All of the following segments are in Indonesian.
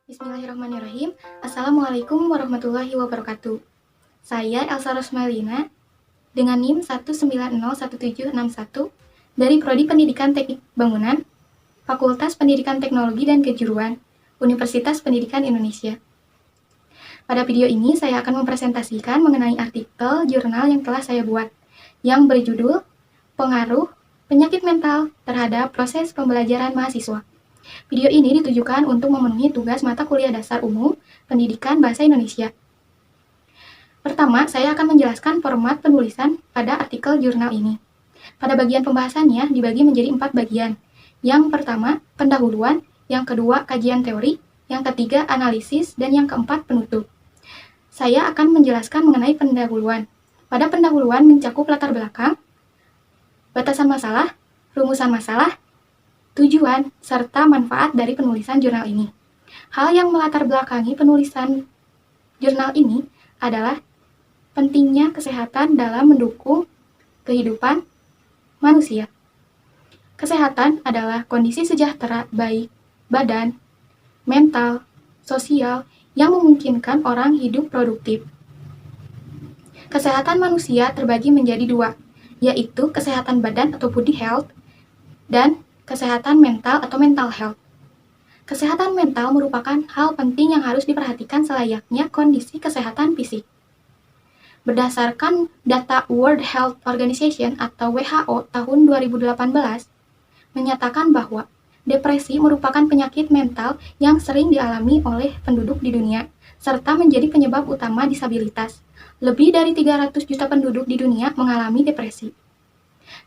Bismillahirrahmanirrahim. Assalamualaikum warahmatullahi wabarakatuh. Saya Elsa Rosmalina dengan NIM 1901761 dari Prodi Pendidikan Teknik Bangunan, Fakultas Pendidikan Teknologi dan Kejuruan, Universitas Pendidikan Indonesia. Pada video ini saya akan mempresentasikan mengenai artikel jurnal yang telah saya buat, yang berjudul Pengaruh Penyakit Mental Terhadap Proses Pembelajaran Mahasiswa. Video ini ditujukan untuk memenuhi tugas mata kuliah dasar umum Pendidikan Bahasa Indonesia. Pertama, saya akan menjelaskan format penulisan pada artikel jurnal ini. Pada bagian pembahasannya dibagi menjadi 4 bagian. Yang pertama, pendahuluan, yang kedua, kajian teori, yang ketiga, analisis, dan yang keempat, penutup. Saya akan menjelaskan mengenai pendahuluan. Pada pendahuluan mencakup latar belakang, batasan masalah, rumusan masalah, tujuan, serta manfaat dari penulisan jurnal ini. Hal yang melatar belakangi penulisan jurnal ini adalah pentingnya kesehatan dalam mendukung kehidupan manusia. Kesehatan adalah kondisi sejahtera baik badan, mental, sosial yang memungkinkan orang hidup produktif. Kesehatan manusia terbagi menjadi 2, yaitu kesehatan badan atau body health dan kesehatan mental atau mental health. Kesehatan mental merupakan hal penting yang harus diperhatikan selayaknya kondisi kesehatan fisik. Berdasarkan data World Health Organization atau WHO tahun 2018, menyatakan bahwa depresi merupakan penyakit mental yang sering dialami oleh penduduk di dunia, serta menjadi penyebab utama disabilitas. Lebih dari 300 juta penduduk di dunia mengalami depresi.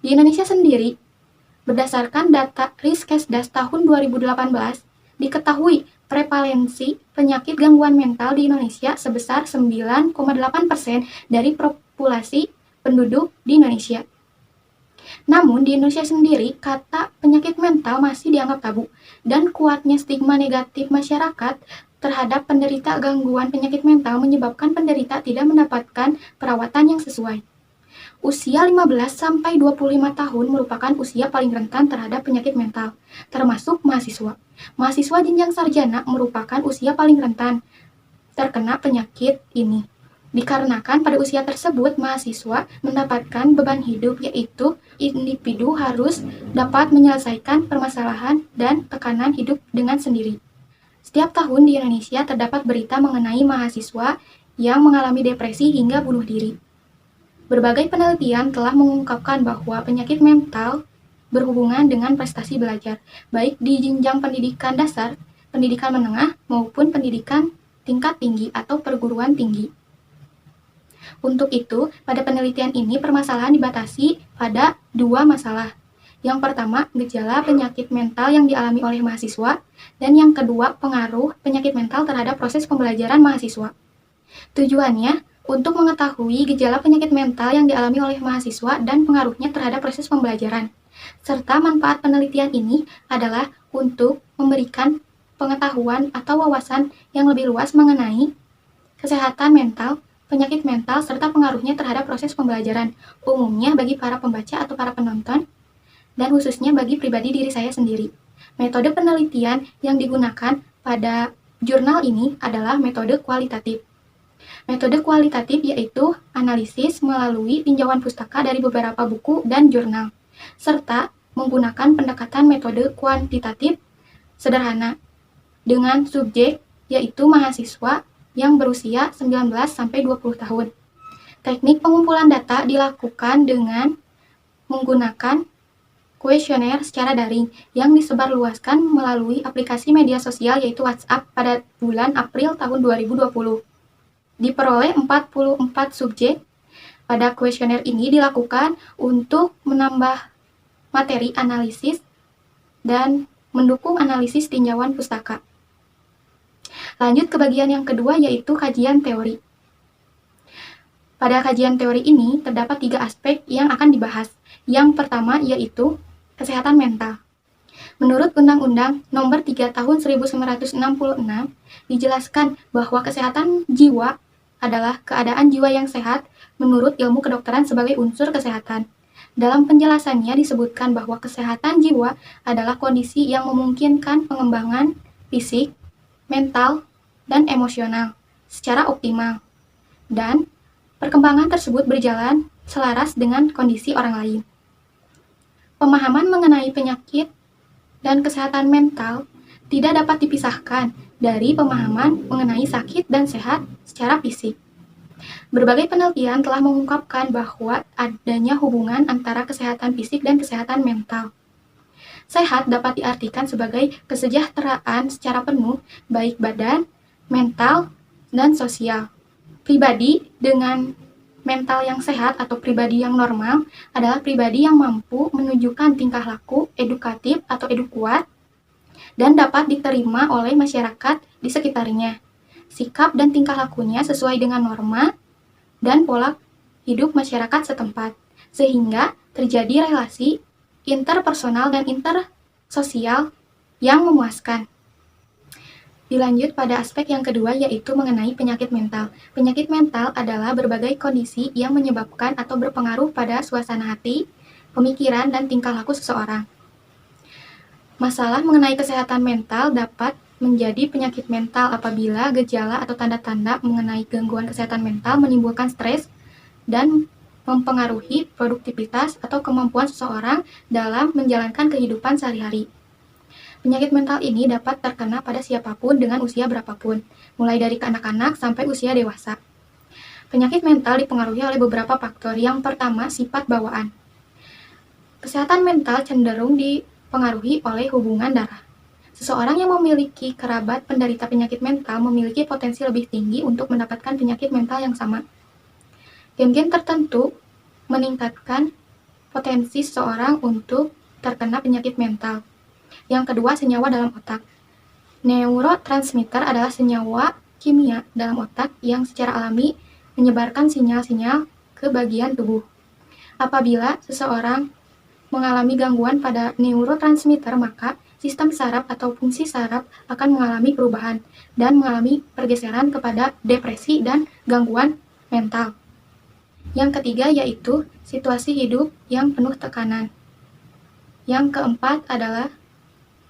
Di Indonesia sendiri, berdasarkan data Riskesdas tahun 2018, diketahui prevalensi penyakit gangguan mental di Indonesia sebesar 9,8% dari populasi penduduk di Indonesia. Namun, di Indonesia sendiri, kata penyakit mental masih dianggap tabu, dan kuatnya stigma negatif masyarakat terhadap penderita gangguan penyakit mental menyebabkan penderita tidak mendapatkan perawatan yang sesuai. Usia 15-25 tahun merupakan usia paling rentan terhadap penyakit mental, termasuk mahasiswa. Mahasiswa jenjang sarjana merupakan usia paling rentan terkena penyakit ini. Dikarenakan pada usia tersebut mahasiswa mendapatkan beban hidup, yaitu individu harus dapat menyelesaikan permasalahan dan tekanan hidup dengan sendiri. Setiap tahun di Indonesia terdapat berita mengenai mahasiswa yang mengalami depresi hingga bunuh diri. Berbagai penelitian telah mengungkapkan bahwa penyakit mental berhubungan dengan prestasi belajar, baik di jenjang pendidikan dasar, pendidikan menengah, maupun pendidikan tingkat tinggi atau perguruan tinggi. Untuk itu, pada penelitian ini permasalahan dibatasi pada 2 masalah. Yang pertama, gejala penyakit mental yang dialami oleh mahasiswa, dan yang kedua, pengaruh penyakit mental terhadap proses pembelajaran mahasiswa. Tujuannya, untuk mengetahui gejala penyakit mental yang dialami oleh mahasiswa dan pengaruhnya terhadap proses pembelajaran. Serta manfaat penelitian ini adalah untuk memberikan pengetahuan atau wawasan yang lebih luas mengenai kesehatan mental, penyakit mental, serta pengaruhnya terhadap proses pembelajaran, umumnya bagi para pembaca atau para penonton, dan khususnya bagi pribadi diri saya sendiri. Metode penelitian yang digunakan pada jurnal ini adalah metode kualitatif. Metode kualitatif yaitu analisis melalui tinjauan pustaka dari beberapa buku dan jurnal, serta menggunakan pendekatan metode kuantitatif sederhana dengan subjek yaitu mahasiswa yang berusia 19-20 tahun. Teknik pengumpulan data dilakukan dengan menggunakan kuesioner secara daring yang disebarluaskan melalui aplikasi media sosial yaitu WhatsApp pada bulan April tahun 2020. Diperoleh 44 subjek. Pada kuesioner ini dilakukan untuk menambah materi analisis dan mendukung analisis tinjauan pustaka. Lanjut ke bagian yang kedua yaitu kajian teori. Pada kajian teori ini terdapat 3 aspek yang akan dibahas. Yang pertama yaitu kesehatan mental. Menurut Undang-Undang Nomor 3 Tahun 1966 dijelaskan bahwa kesehatan jiwa adalah keadaan jiwa yang sehat menurut ilmu kedokteran sebagai unsur kesehatan. Dalam penjelasannya disebutkan bahwa kesehatan jiwa adalah kondisi yang memungkinkan pengembangan fisik, mental, dan emosional secara optimal, dan perkembangan tersebut berjalan selaras dengan kondisi orang lain. Pemahaman mengenai penyakit dan kesehatan mental tidak dapat dipisahkan dari pemahaman mengenai sakit dan sehat secara fisik. Berbagai penelitian telah mengungkapkan bahwa adanya hubungan antara kesehatan fisik dan kesehatan mental. Sehat dapat diartikan sebagai kesejahteraan secara penuh, baik badan, mental, dan sosial. Pribadi dengan mental yang sehat atau pribadi yang normal adalah pribadi yang mampu menunjukkan tingkah laku edukatif atau edukuat dan dapat diterima oleh masyarakat di sekitarnya. Sikap dan tingkah lakunya sesuai dengan norma dan pola hidup masyarakat setempat, sehingga terjadi relasi interpersonal dan intersosial yang memuaskan. Dilanjut pada aspek yang kedua, yaitu mengenai penyakit mental. Penyakit mental adalah berbagai kondisi yang menyebabkan atau berpengaruh pada suasana hati, pemikiran, dan tingkah laku seseorang. Masalah mengenai kesehatan mental dapat menjadi penyakit mental apabila gejala atau tanda-tanda mengenai gangguan kesehatan mental menimbulkan stres dan mempengaruhi produktivitas atau kemampuan seseorang dalam menjalankan kehidupan sehari-hari. Penyakit mental ini dapat terkena pada siapapun dengan usia berapapun, mulai dari anak-anak sampai usia dewasa. Penyakit mental dipengaruhi oleh beberapa faktor. Yang pertama, sifat bawaan. Kesehatan mental cenderung dipengaruhi oleh hubungan darah. Seseorang yang memiliki kerabat penderita penyakit mental memiliki potensi lebih tinggi untuk mendapatkan penyakit mental yang sama. Gen-gen tertentu meningkatkan potensi seseorang untuk terkena penyakit mental. Yang kedua, senyawa dalam otak. Neurotransmitter adalah senyawa kimia dalam otak yang secara alami menyebarkan sinyal-sinyal ke bagian tubuh. Apabila seseorang mengalami gangguan pada neurotransmitter, maka sistem saraf atau fungsi saraf akan mengalami perubahan dan mengalami pergeseran kepada depresi dan gangguan mental. Yang ketiga yaitu situasi hidup yang penuh tekanan. Yang keempat adalah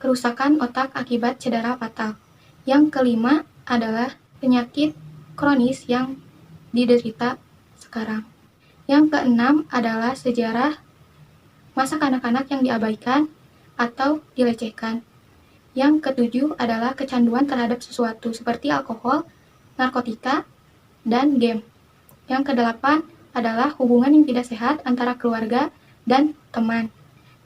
kerusakan otak akibat cedera fatal. Yang kelima adalah penyakit kronis yang diderita sekarang. Yang keenam adalah sejarah masa kanak-kanak yang diabaikan atau dilecehkan. Yang ketujuh adalah kecanduan terhadap sesuatu seperti alkohol, narkotika, dan game. Yang kedelapan adalah hubungan yang tidak sehat antara keluarga dan teman.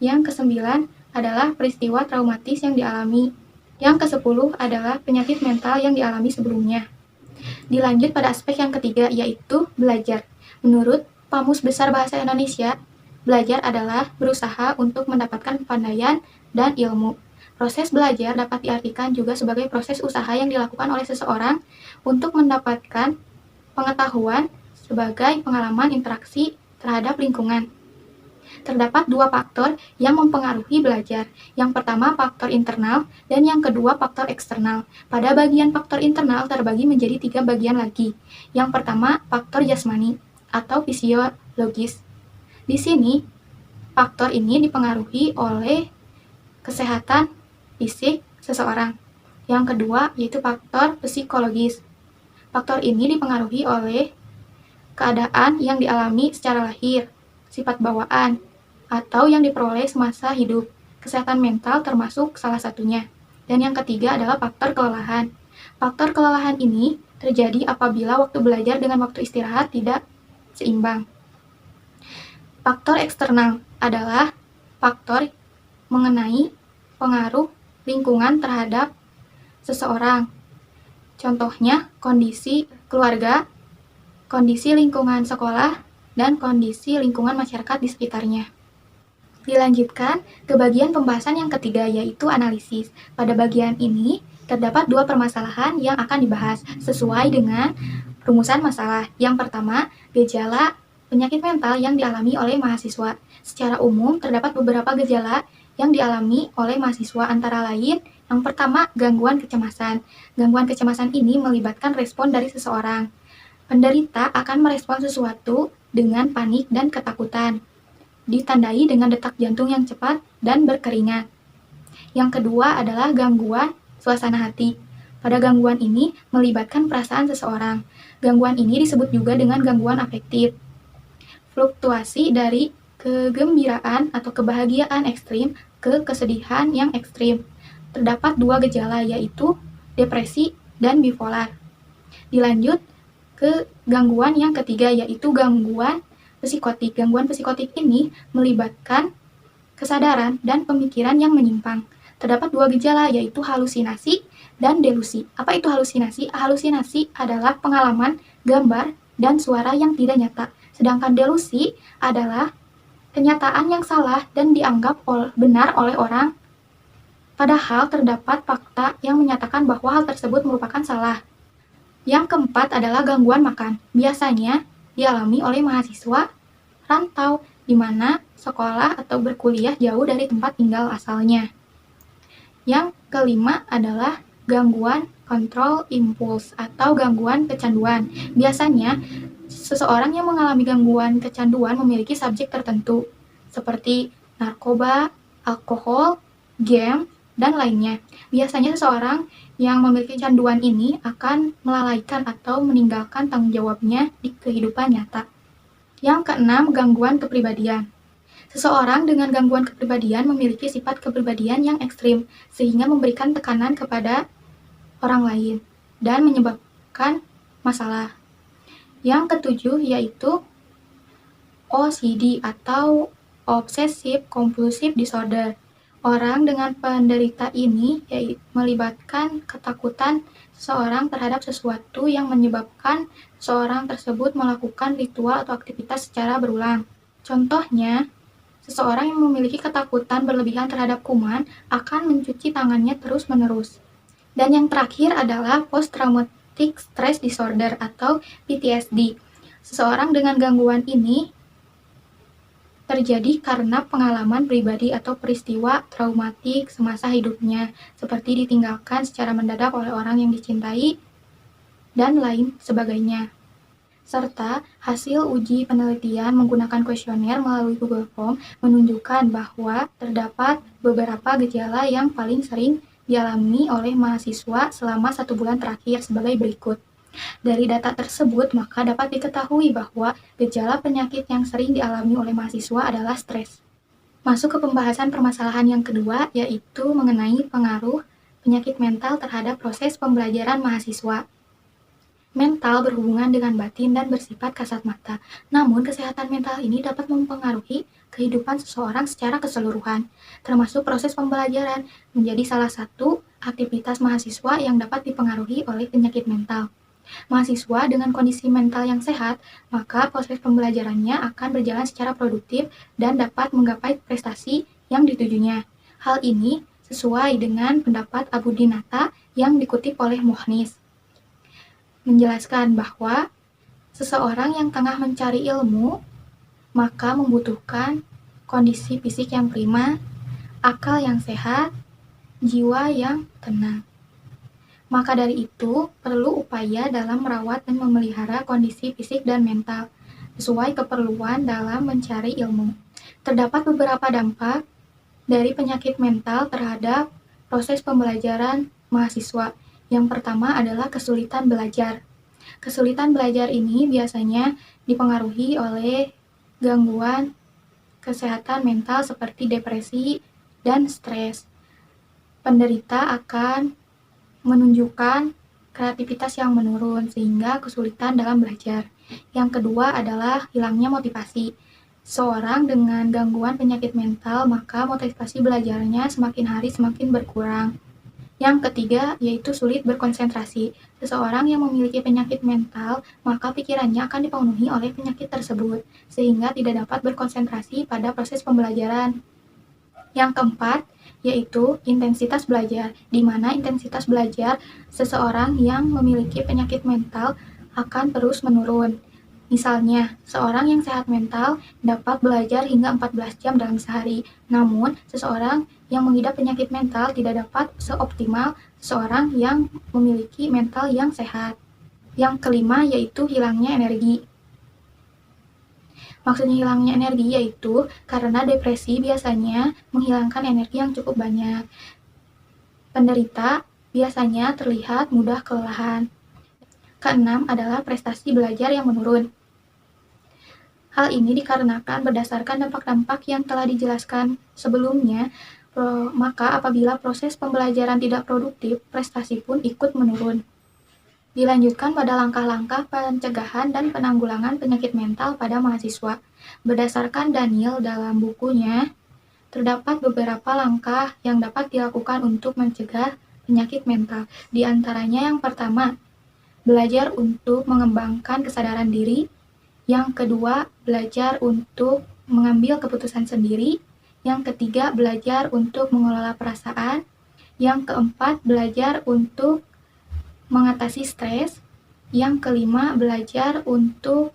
Yang kesembilan adalah peristiwa traumatis yang dialami. Yang kesepuluh adalah penyakit mental yang dialami sebelumnya. Dilanjut pada aspek yang ketiga, yaitu belajar. Menurut Kamus Besar Bahasa Indonesia, belajar adalah berusaha untuk mendapatkan kepandaian dan ilmu. Proses belajar dapat diartikan juga sebagai proses usaha yang dilakukan oleh seseorang untuk mendapatkan pengetahuan sebagai pengalaman interaksi terhadap lingkungan. Terdapat dua faktor yang mempengaruhi belajar. Yang pertama, faktor internal, dan yang kedua, faktor eksternal. Pada bagian faktor internal terbagi menjadi tiga bagian lagi. Yang pertama, faktor jasmani atau fisiologis. Di sini, faktor ini dipengaruhi oleh kesehatan fisik seseorang. Yang kedua, yaitu faktor psikologis. Faktor ini dipengaruhi oleh keadaan yang dialami secara lahir, sifat bawaan, atau yang diperoleh semasa hidup. Kesehatan mental termasuk salah satunya. Dan yang ketiga adalah faktor kelelahan. Faktor kelelahan ini terjadi apabila waktu belajar dengan waktu istirahat tidak seimbang. Faktor eksternal adalah faktor mengenai pengaruh lingkungan terhadap seseorang. Contohnya, kondisi keluarga, kondisi lingkungan sekolah, dan kondisi lingkungan masyarakat di sekitarnya. Dilanjutkan ke bagian pembahasan yang ketiga, yaitu analisis. Pada bagian ini, terdapat dua permasalahan yang akan dibahas sesuai dengan rumusan masalah. Yang pertama, gejala penyakit mental yang dialami oleh mahasiswa. Secara umum, terdapat beberapa gejala yang dialami oleh mahasiswa, antara lain, yang pertama, gangguan kecemasan. Gangguan kecemasan ini melibatkan respon dari seseorang. Penderita akan merespon sesuatu dengan panik dan ketakutan, ditandai dengan detak jantung yang cepat dan berkeringat. Yang kedua adalah gangguan suasana hati. Pada gangguan ini melibatkan perasaan seseorang. Gangguan ini disebut juga dengan gangguan afektif. Fluktuasi dari kegembiraan atau kebahagiaan ekstrim ke kesedihan yang ekstrim. Terdapat dua gejala, yaitu depresi dan bipolar. Dilanjut ke gangguan yang ketiga, yaitu gangguan psikotik. Gangguan psikotik ini melibatkan kesadaran dan pemikiran yang menyimpang. Terdapat dua gejala, yaitu halusinasi dan delusi. Apa itu halusinasi? Halusinasi adalah pengalaman, gambar, dan suara yang tidak nyata. Sedangkan delusi adalah kenyataan yang salah dan dianggap benar oleh orang, padahal terdapat fakta yang menyatakan bahwa hal tersebut merupakan salah. Yang keempat adalah gangguan makan. Biasanya dialami oleh mahasiswa rantau, di mana sekolah atau berkuliah jauh dari tempat tinggal asalnya. Yang kelima adalah gangguan kontrol impuls atau gangguan kecanduan. Biasanya, seseorang yang mengalami gangguan kecanduan memiliki subjek tertentu, seperti narkoba, alkohol, game, dan lainnya. Biasanya seseorang yang memiliki kecanduan ini akan melalaikan atau meninggalkan tanggung jawabnya di kehidupan nyata. Yang keenam, gangguan kepribadian. Seseorang dengan gangguan kepribadian memiliki sifat kepribadian yang ekstrim, sehingga memberikan tekanan kepada orang lain dan menyebabkan masalah. Yang ketujuh yaitu OCD atau Obsessive Compulsive Disorder. Orang dengan penderita ini melibatkan ketakutan seseorang terhadap sesuatu yang menyebabkan seseorang tersebut melakukan ritual atau aktivitas secara berulang. Contohnya, seseorang yang memiliki ketakutan berlebihan terhadap kuman akan mencuci tangannya terus-menerus. Dan yang terakhir adalah Post-Traumatic Stress Disorder atau PTSD. Seseorang dengan gangguan ini terjadi karena pengalaman pribadi atau peristiwa traumatik semasa hidupnya, seperti ditinggalkan secara mendadak oleh orang yang dicintai, dan lain sebagainya. Serta hasil uji penelitian menggunakan kuesioner melalui Google Form menunjukkan bahwa terdapat beberapa gejala yang paling sering dialami oleh mahasiswa selama 1 bulan terakhir sebagai berikut. Dari data tersebut, maka dapat diketahui bahwa gejala penyakit yang sering dialami oleh mahasiswa adalah stres. Masuk ke pembahasan permasalahan yang kedua, yaitu mengenai pengaruh penyakit mental terhadap proses pembelajaran mahasiswa. Mental berhubungan dengan batin dan bersifat kasat mata. Namun, kesehatan mental ini dapat mempengaruhi kehidupan seseorang secara keseluruhan, termasuk proses pembelajaran, menjadi salah satu aktivitas mahasiswa yang dapat dipengaruhi oleh penyakit mental. Mahasiswa dengan kondisi mental yang sehat, maka proses pembelajarannya akan berjalan secara produktif dan dapat menggapai prestasi yang ditujunya. Hal ini sesuai dengan pendapat Abu Dinata yang dikutip oleh Moghnis, menjelaskan bahwa seseorang yang tengah mencari ilmu maka membutuhkan kondisi fisik yang prima, akal yang sehat, jiwa yang tenang. Maka dari itu, perlu upaya dalam merawat dan memelihara kondisi fisik dan mental sesuai keperluan dalam mencari ilmu. Terdapat beberapa dampak dari penyakit mental terhadap proses pembelajaran mahasiswa. Yang pertama adalah kesulitan belajar. Kesulitan belajar ini biasanya dipengaruhi oleh gangguan kesehatan mental seperti depresi dan stres. Penderita akan menunjukkan kreativitas yang menurun sehingga kesulitan dalam belajar. Yang kedua adalah hilangnya motivasi. Seorang dengan gangguan penyakit mental, maka motivasi belajarnya semakin hari semakin berkurang. Yang ketiga yaitu sulit berkonsentrasi. Seseorang yang memiliki penyakit mental, maka pikirannya akan dipenuhi oleh penyakit tersebut, sehingga tidak dapat berkonsentrasi pada proses pembelajaran. Yang keempat yaitu intensitas belajar, di mana intensitas belajar seseorang yang memiliki penyakit mental akan terus menurun. Misalnya, seorang yang sehat mental dapat belajar hingga 14 jam dalam sehari, namun seseorang yang mengidap penyakit mental tidak dapat seoptimal seseorang yang memiliki mental yang sehat. Yang kelima yaitu hilangnya energi. Maksudnya hilangnya energi yaitu karena depresi biasanya menghilangkan energi yang cukup banyak. Penderita biasanya terlihat mudah kelelahan. Keenam adalah prestasi belajar yang menurun. Hal ini dikarenakan berdasarkan dampak-dampak yang telah dijelaskan sebelumnya, maka apabila proses pembelajaran tidak produktif, prestasi pun ikut menurun. Dilanjutkan pada langkah-langkah pencegahan dan penanggulangan penyakit mental pada mahasiswa. Berdasarkan Daniel dalam bukunya, terdapat beberapa langkah yang dapat dilakukan untuk mencegah penyakit mental. Di antaranya yang pertama, belajar untuk mengembangkan kesadaran diri. Yang kedua, belajar untuk mengambil keputusan sendiri. Yang ketiga, belajar untuk mengelola perasaan. Yang keempat, belajar untuk mengatasi stres. Yang kelima, belajar untuk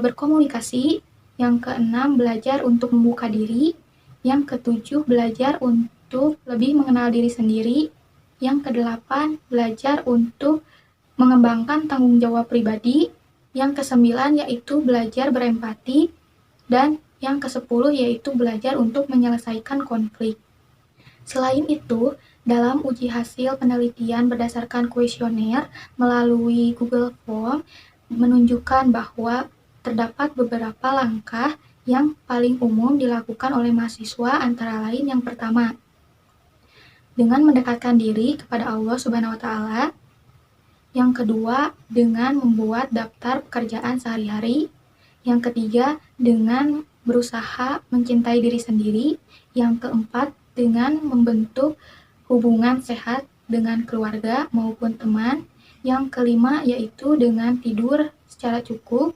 berkomunikasi. Yang keenam, belajar untuk membuka diri. Yang ketujuh, belajar untuk lebih mengenal diri sendiri. Yang kedelapan, belajar untuk mengembangkan tanggung jawab pribadi. Yang kesembilan yaitu belajar berempati, dan yang kesepuluh yaitu belajar untuk menyelesaikan konflik. Selain itu, dalam uji hasil penelitian berdasarkan kuesioner melalui Google Form menunjukkan bahwa terdapat beberapa langkah yang paling umum dilakukan oleh mahasiswa, antara lain yang pertama, dengan mendekatkan diri kepada Allah Subhanahu wa Ta'ala. Yang kedua, dengan membuat daftar pekerjaan sehari-hari. Yang ketiga, dengan berusaha mencintai diri sendiri. Yang keempat, dengan membentuk hubungan sehat dengan keluarga maupun teman. Yang kelima, yaitu dengan tidur secara cukup.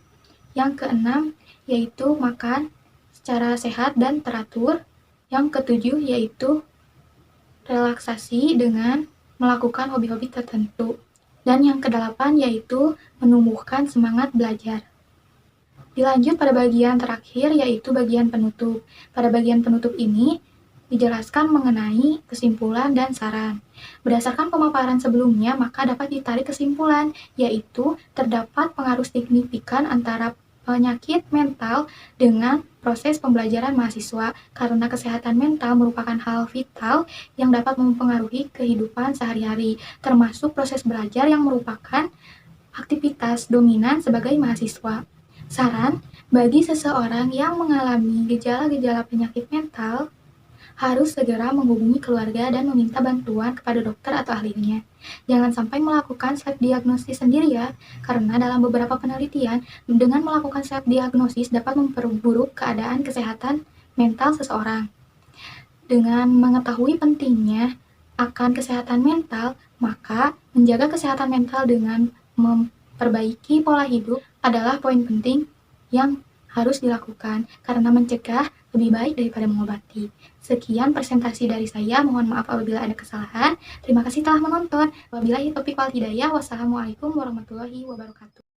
Yang keenam, yaitu makan secara sehat dan teratur. Yang ketujuh, yaitu relaksasi dengan melakukan hobi-hobi tertentu. Dan yang kedelapan yaitu menumbuhkan semangat belajar. Dilanjut pada bagian terakhir yaitu bagian penutup. Pada bagian penutup ini dijelaskan mengenai kesimpulan dan saran. Berdasarkan pemaparan sebelumnya, maka dapat ditarik kesimpulan, yaitu terdapat pengaruh signifikan antara penyakit mental dengan proses pembelajaran mahasiswa, karena kesehatan mental merupakan hal vital yang dapat mempengaruhi kehidupan sehari-hari, termasuk proses belajar yang merupakan aktivitas dominan sebagai mahasiswa. Saran, bagi seseorang yang mengalami gejala-gejala penyakit mental, harus segera menghubungi keluarga dan meminta bantuan kepada dokter atau ahlinya. Jangan sampai melakukan self-diagnosis sendiri ya, karena dalam beberapa penelitian, dengan melakukan self-diagnosis dapat memperburuk keadaan kesehatan mental seseorang. Dengan mengetahui pentingnya akan kesehatan mental, maka menjaga kesehatan mental dengan memperbaiki pola hidup adalah poin penting yang harus dilakukan, karena mencegah lebih baik daripada mengobati. Sekian presentasi dari saya, mohon maaf apabila ada kesalahan. Terima kasih telah menonton. Wabillahi taufiq wal hidayah. Wassalamualaikum warahmatullahi wabarakatuh.